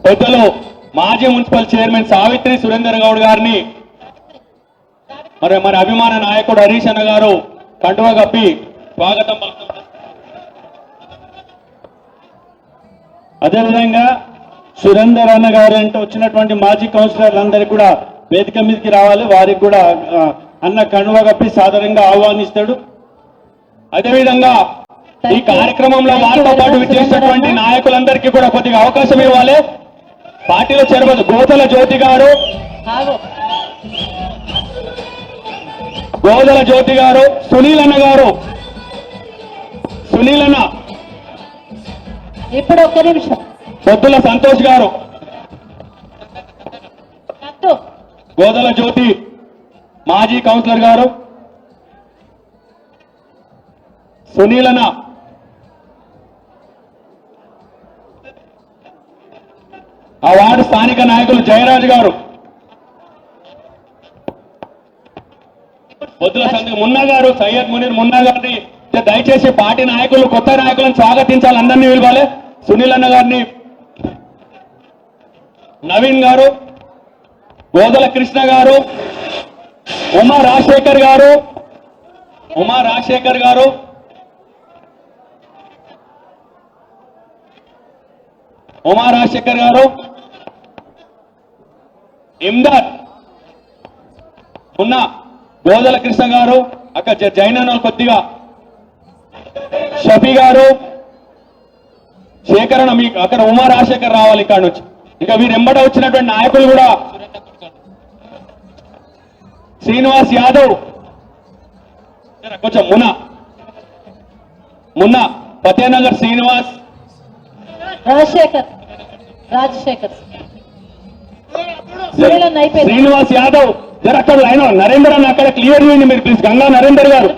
పెద్దలు మాజీ municipal chairman Savitri Surender Goud గారిని మరి అభిమాన నాయకుడు హరీష్ అన్న గారు కండువా కప్పి స్వాగతం పలుకుతున్నారు. అదేవిధంగా సురేందర్ అన్న గారు అంటే వచ్చినటువంటి మాజీ కౌన్సిలర్లందరికీ కూడా వేదిక మీదకి రావాలి. వారికి కూడా అన్న కండువా కప్పి సాధారణంగా ఆహ్వానిస్తాడు. అదేవిధంగా ఈ కార్యక్రమంలో వారితో పాటు విచ్చేసినటువంటి నాయకులందరికీ కూడా కొద్దిగా అవకాశం ఇవ్వాలి. పార్టీలో చేరబోదు గోదల జ్యోతి గారు, గోదల జ్యోతి గారు, సునీల్ అన్న గారు, సునీల్ అన్న, ఇప్పుడు ఒక్క నిమిషం, పొద్దుల సంతోష్ గారు, గోదల జ్యోతి మాజీ కౌన్సిలర్ గారు, సునీల్ అన్న, ఆ వార్డు స్థానిక నాయకులు జయరాజు గారు, పొద్దుల సంతోష్, మున్నా గారు, సయ్యద్ మునీర్ మున్నా గారిని దయచేసి పార్టీ నాయకులు కొత్త నాయకులను స్వాగతించాలి. అందరినీ పిలవాలి. సునీల్ అన్న గారిని, నవీన్ గారు, గోదల కృష్ణ గారు, ఉమా రాజశేఖర్ గారు, ఉమా రాజశేఖర్ గారు, ఉమా రాజశేఖర్ గారు, ఇమ్దాద్ ఉన్న గోదల కృష్ణ గారు, అక్కడ జైన కొద్దిగా షఫీ గారు, శేఖరణ మీ అక్కడ ఉమా రాజశేఖర్ రావాలి ఇక్కడ నుంచి. ఇంకా వీరెంబట వచ్చినటువంటి నాయకులు కూడా శ్రీనివాస్ యాదవ్, కొంచెం మున్న ఫతేనగర్ శ్రీనివాస్, రాజశేఖర్ శ్రీనివాస్ యాదవ్, జర అక్కడ లైన్ నరేందర్ అని అక్కడ క్లియర్ చేయండి మీరు ప్లీజ్. గంగా నరేందర్ గారు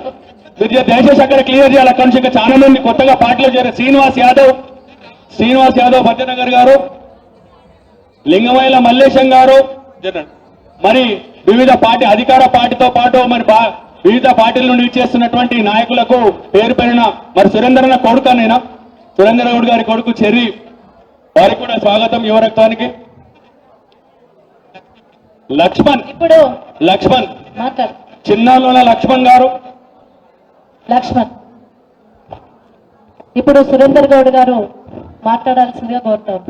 మీరు దయచేసి అక్కడ క్లియర్ చేయాలి. అక్కడ నుంచి ఇంకా చాలా మంది కొత్తగా పార్టీలో చేరే శ్రీనివాస్ యాదవ్ భద్రనగర్ గారు, లింగమైల మల్లేశం గారు, మరి వివిధ పార్టీ అధికార పార్టీతో పాటు మరి వివిధ పార్టీల నుండి ఇచ్చేస్తున్నటువంటి నాయకులకు పేరు పేరున మరి సురేందర్ కొడుకు నేనా సురేందర్ గౌడ్ గారి కొడుకు చెర్రి వారికి కూడా స్వాగతం. యువరక్తానికి లక్ష్మణ్ చిన్నాలోన లక్ష్మణ్ గారు, ఇప్పుడు సురేందర్ గౌడ్ గారు మాట్లాడాల్సిందిగా కోరుతారు.